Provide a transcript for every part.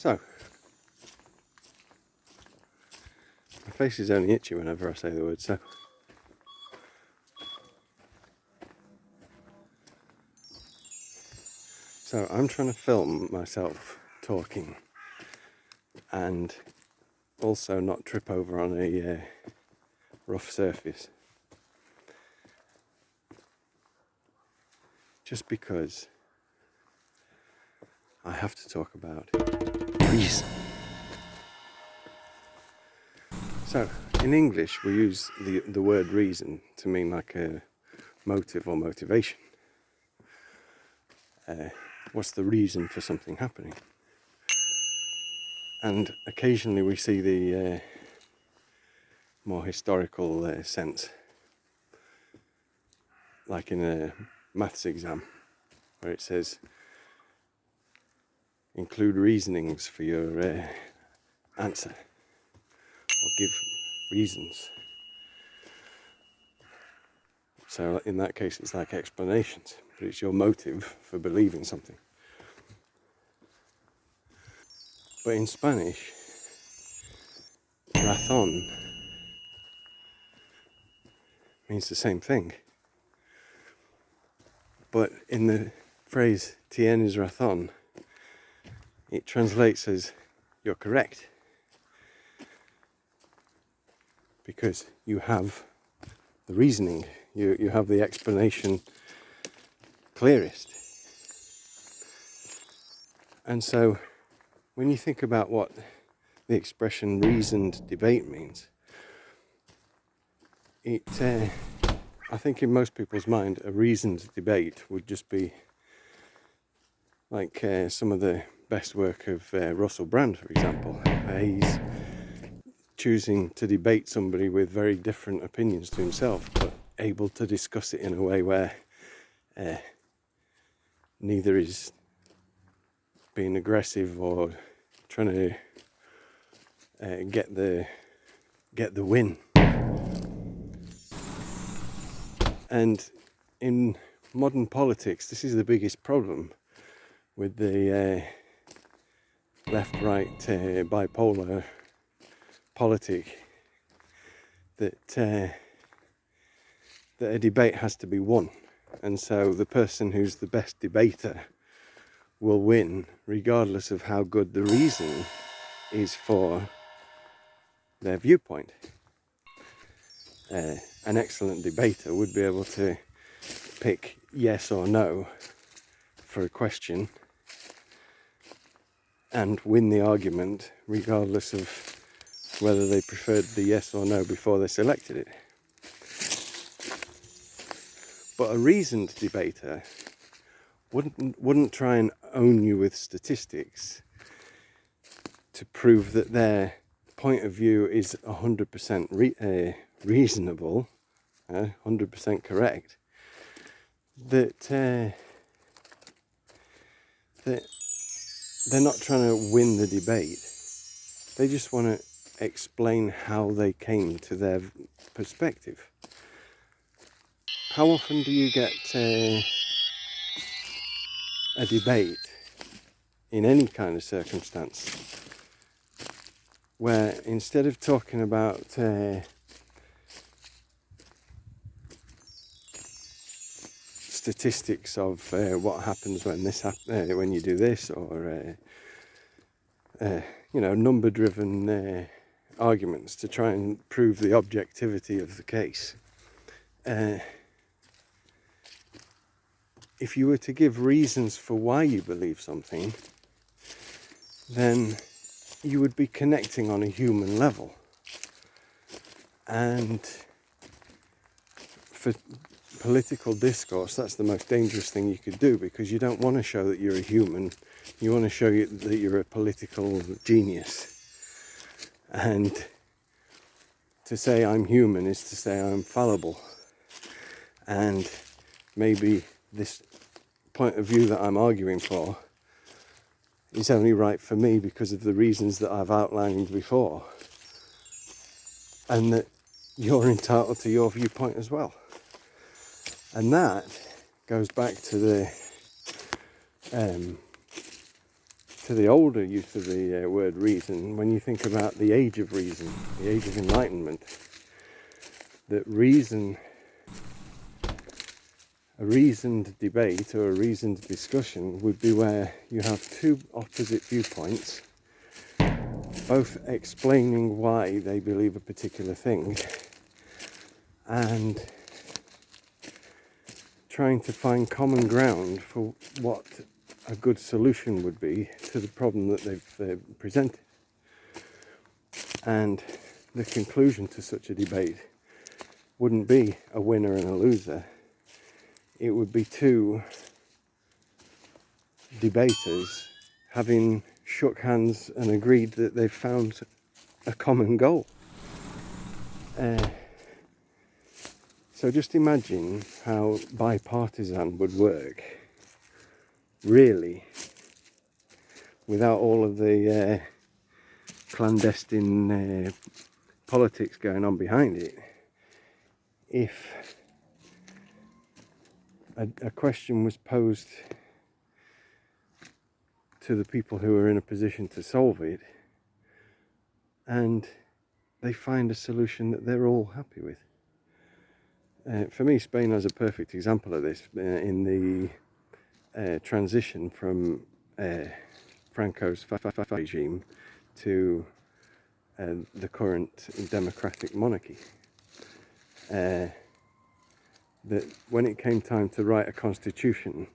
So, my face is only itchy whenever I say the word so. So, I'm trying to film myself talking and also not trip over on a rough surface. Just because I have to talk about reason. So, in English, we use the word reason to mean like a motive or motivation. What's the reason for something happening? And occasionally we see the more historical sense, like in a maths exam, where it says, include reasonings for your answer, or give reasons. So in that case it's like explanations, but it's your motive for believing something. But in Spanish, razón means the same thing. But in the phrase tienes razón, it translates as you're correct. Because you have the reasoning, you have the explanation clearest. And so when you think about what the expression reasoned debate means, I think in most people's mind a reasoned debate would just be like some of the best work of Russell Brand, for example, where he's choosing to debate somebody with very different opinions to himself, but able to discuss it in a way where neither is being aggressive or trying to get the win. And in modern politics, this is the biggest problem with the left-right bipolar politic, that a debate has to be won, and so the person who's the best debater will win regardless of how good the reason is for their viewpoint. An excellent debater would be able to pick yes or no for a question and win the argument regardless of whether they preferred the yes or no before they selected it. But a reasoned debater wouldn't try and own you with statistics to prove that their point of view is 100% reasonable, 100% correct. That they're not trying to win the debate. They just want to explain how they came to their perspective. How often do you get a debate in any kind of circumstance where instead of talking about statistics of what happens when when you do this, or number-driven arguments to try and prove the objectivity of the case, if you were to give reasons for why you believe something, then you would be connecting on a human level. And for political discourse, that's the most dangerous thing you could do, because you don't want to show that you're a human. You want to show that you're a political genius. And to say I'm human is to say I'm fallible. And maybe this point of view that I'm arguing for is only right for me because of the reasons that I've outlined before. And that you're entitled to your viewpoint as well. And that goes back to the to the older use of the word reason, when you think about the age of reason, the age of enlightenment, that reason, a reasoned debate or a reasoned discussion would be where you have two opposite viewpoints, both explaining why they believe a particular thing and trying to find common ground for what a good solution would be to the problem that they've presented. And the conclusion to such a debate wouldn't be a winner and a loser. It would be two debaters having shook hands and agreed that they've found a common goal. So just imagine how bipartisan would work, really, without all of the clandestine politics going on behind it. If a question was posed to the people who are in a position to solve it, and they find a solution that they're all happy with. For me, Spain has a perfect example of this in the transition from Franco's regime to the current democratic monarchy. That when it came time to write a constitution,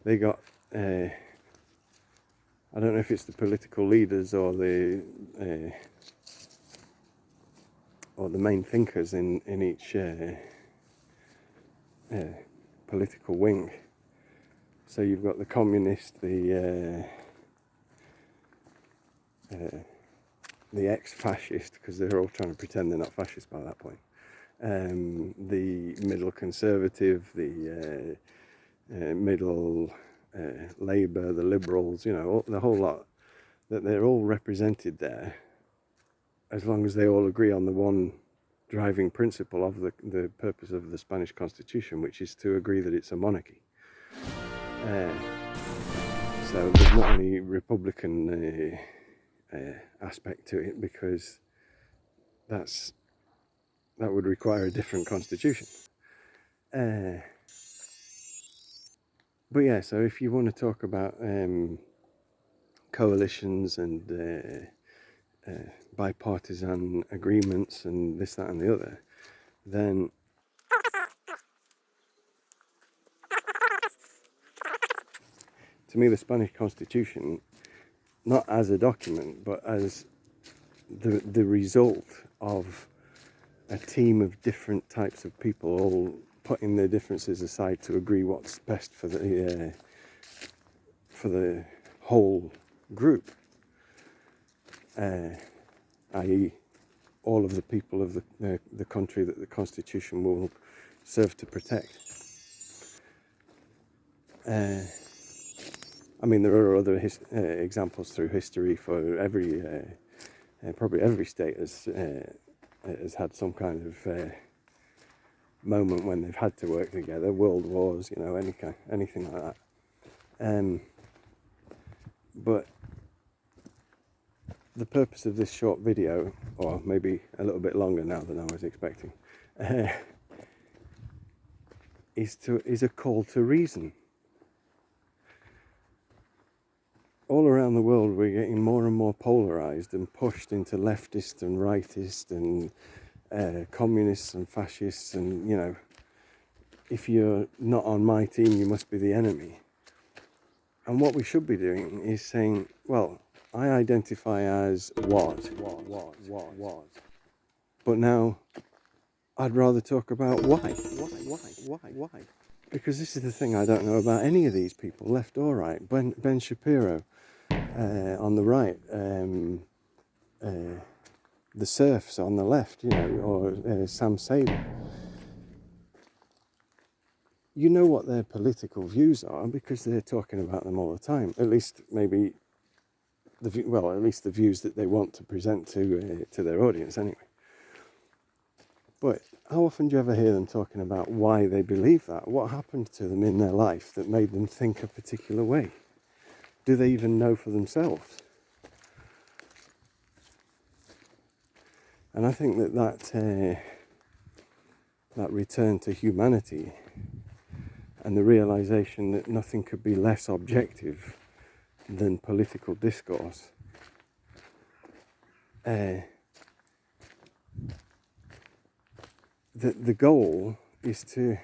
they got, I don't know if it's the political leaders or the main thinkers in each political wing. So you've got the communist, the ex-fascist, because they're all trying to pretend they're not fascist by that point. The middle conservative, the middle Labour, the Liberals, the whole lot, that they're all represented there, as long as they all agree on the one driving principle of the purpose of the Spanish Constitution, which is to agree that it's a monarchy. So there's not any Republican aspect to it, because that would require a different constitution. But yeah, so if you want to talk about coalitions and bipartisan agreements and this, that and the other, then to me the Spanish Constitution, not as a document, but as the result of a team of different types of people all putting their differences aside to agree what's best for the whole group, i.e. all of the people of the country that the Constitution will serve to protect. I mean, there are other examples through history for every, probably every state has had some kind of moment when they've had to work together. World wars, anything like that. But the purpose of this short video, or maybe a little bit longer now than I was expecting, is a call to reason. All around the world, we're getting more and more polarized and pushed into leftist and rightist and communists and fascists, and if you're not on my team, you must be the enemy. And what we should be doing is saying, well, I identify as what, but now I'd rather talk about why. Because this is the thing I don't know about any of these people, left or right. Ben Shapiro on the right, the serfs on the left, or Sam Saber. You know what their political views are because they're talking about them all the time. At least maybe at least the views that they want to present to their audience anyway. But how often do you ever hear them talking about why they believe that? What happened to them in their life that made them think a particular way? do they even know for themselves? And I think that return to humanity and the realization that nothing could be less objective than political discourse, that the goal is to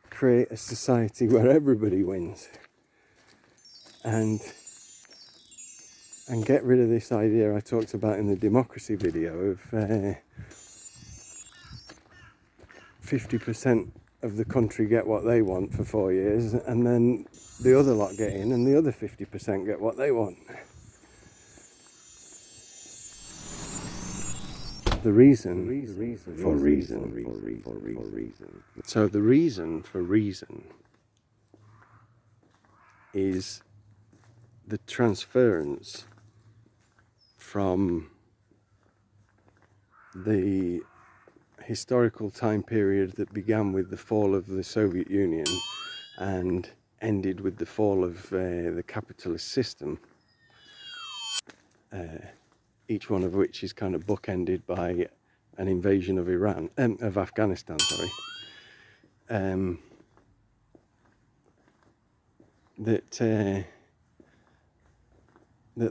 create a society where everybody wins, and get rid of this idea I talked about in the democracy video of 50% of the country get what they want for 4 years, and then the other lot get in and the other 50% get what they want. The reason for reason. So the reason for reason is the transference from the historical time period that began with the fall of the Soviet Union and ended with the fall of the capitalist system, each one of which is kind of bookended by an invasion of Afghanistan, that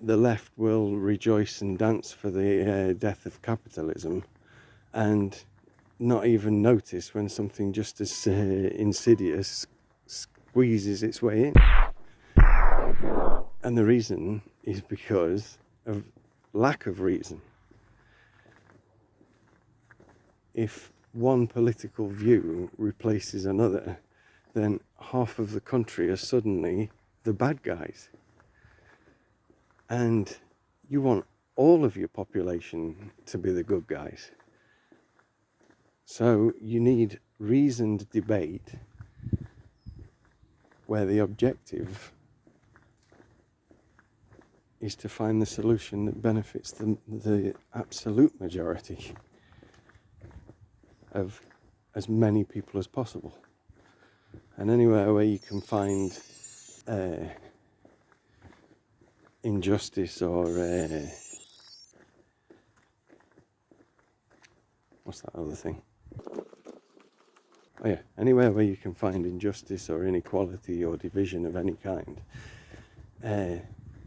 the left will rejoice and dance for the death of capitalism, and not even notice when something just as insidious squeezes its way in. And the reason is because of lack of reason. If one political view replaces another, then half of the country are suddenly the bad guys. And you want all of your population to be the good guys. So you need reasoned debate where the objective is to find the solution that benefits the absolute majority of as many people as possible. And anywhere where you can find injustice or what's that other thing? Oh yeah, anywhere where you can find injustice or inequality or division of any kind,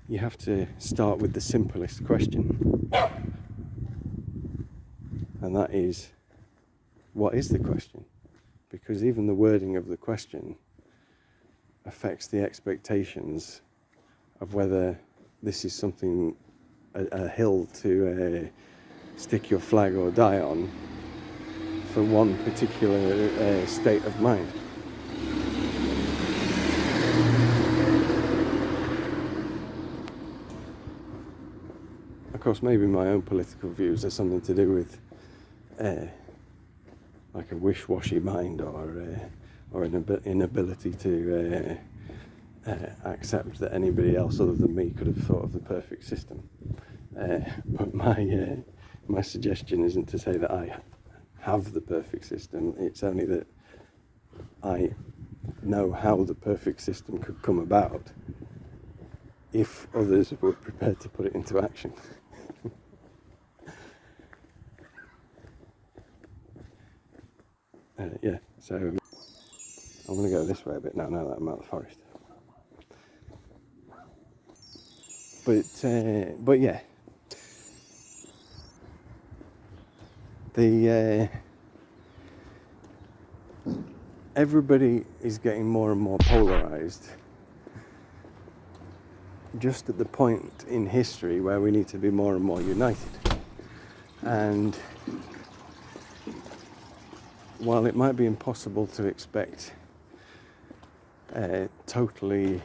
you have to start with the simplest question. And that is, what is the question? Because even the wording of the question affects the expectations of whether this is something, a hill to stick your flag or die on for one particular state of mind. Of course, maybe my own political views are something to do with like a wish-washy mind or an inability to accept that anybody else other than me could have thought of the perfect system. But my suggestion isn't to say that I have the perfect system, it's only that I know how the perfect system could come about if others were prepared to put it into action. Yeah, so I'm going to go this way a bit now that I'm out of the forest. But yeah, everybody is getting more and more polarized, just at the point in history where we need to be more and more united. And while it might be impossible to expect totally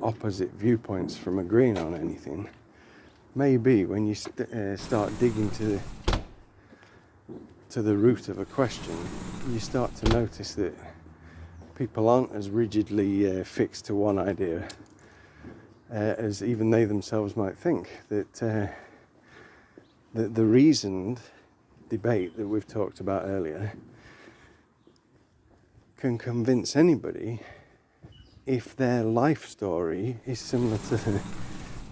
opposite viewpoints from agreeing on anything, maybe when you start digging to the root of a question, you start to notice that people aren't as rigidly fixed to one idea as even they themselves might think. That the reasoned debate that we've talked about earlier can convince anybody if their life story is similar to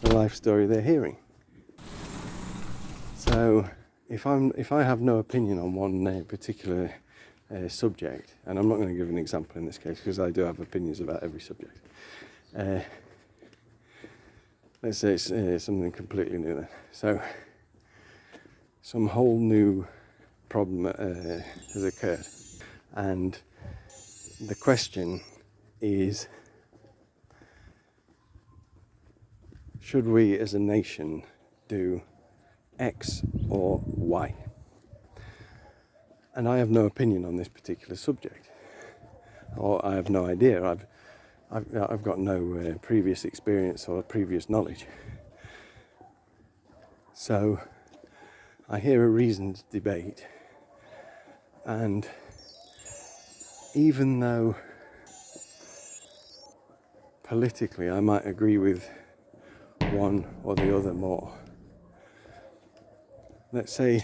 the life story they're hearing. So if I have no opinion on one particular subject, and I'm not going to give an example in this case because I do have opinions about every subject. Let's say it's something completely new then. So some whole new problem has occurred, and the question is, should we as a nation do X or Y? And I have no opinion on this particular subject, or I have no idea. I've got no previous experience or previous knowledge. So I hear a reasoned debate, and even though politically I might agree with one or the other more, let's say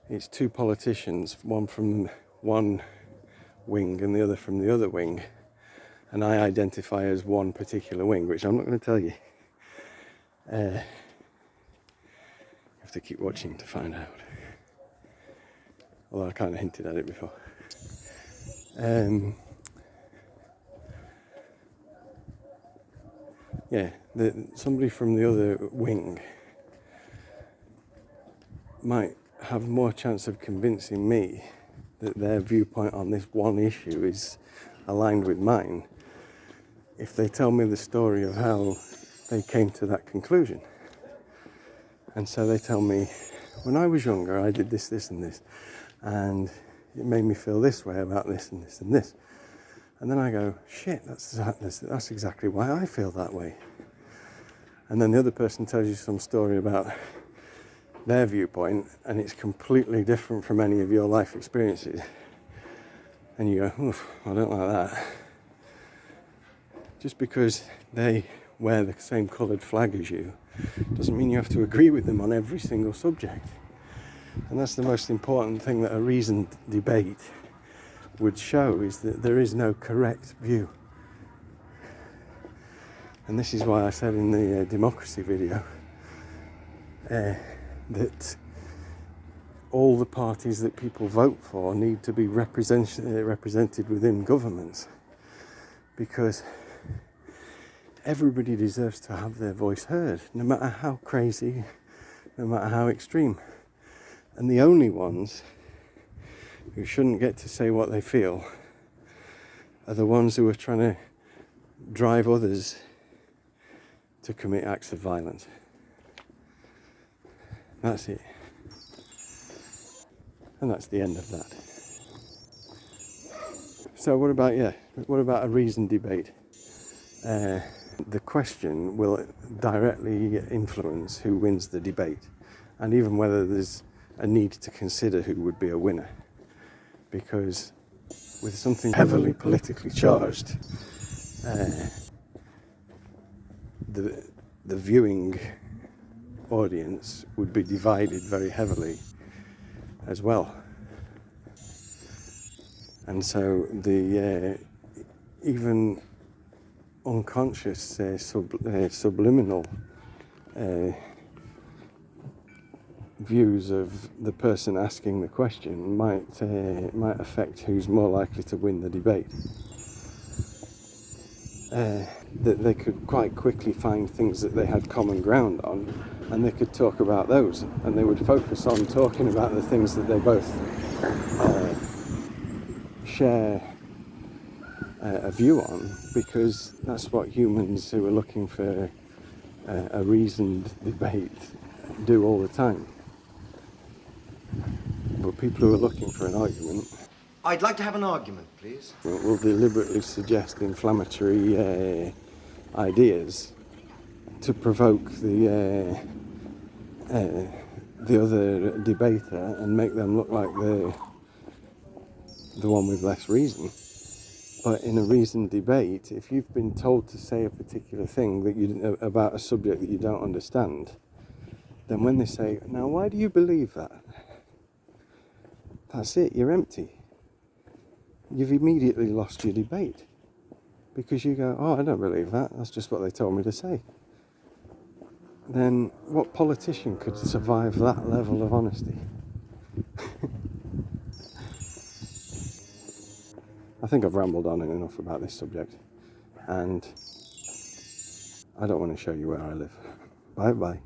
it's two politicians, one from one wing and the other from the other wing, and I identify as one particular wing, which I'm not going to tell you. You have to keep watching to find out. Although I kind of hinted at it before. Somebody from the other wing might have more chance of convincing me that their viewpoint on this one issue is aligned with mine if they tell me the story of how they came to that conclusion. And so they tell me, when I was younger I did this, this and this, and it made me feel this way about this and this and this. And then I go, shit, that's exactly why I feel that way. And then the other person tells you some story about their viewpoint, and it's completely different from any of your life experiences. And you go, oof, I don't like that. Just because they wear the same coloured flag as you doesn't mean you have to agree with them on every single subject. And that's the most important thing that a reasoned debate would show, is that there is no correct view. And this is why I said in the democracy video that all the parties that people vote for need to be represented within governments, because everybody deserves to have their voice heard, no matter how crazy, no matter how extreme. And the only ones who shouldn't get to say what they feel are the ones who are trying to drive others to commit acts of violence. That's it. And that's the end of that. So what about a reasoned debate? The question will directly influence who wins the debate, and even whether there's a need to consider who would be a winner. Because with something heavily politically charged, the viewing audience would be divided very heavily as well. And so the even unconscious subliminal views of the person asking the question might affect who's more likely to win the debate. That they could quite quickly find things that they had common ground on, and they could talk about those, and they would focus on talking about the things that they both share a view on, because that's what humans who are looking for a reasoned debate do all the time. But people who are looking for an argument, I'd like to have an argument, please. will deliberately suggest inflammatory ideas to provoke the other debater and make them look like the one with less reason. But in a reasoned debate, if you've been told to say a particular thing that about a subject that you don't understand, then when they say, now why do you believe that? That's it, you're empty. You've immediately lost your debate. because you go, oh, I don't believe that, that's just what they told me to say, then what politician could survive that level of honesty? I think I've rambled on enough about this subject, and I don't want to show you where I live. Bye bye.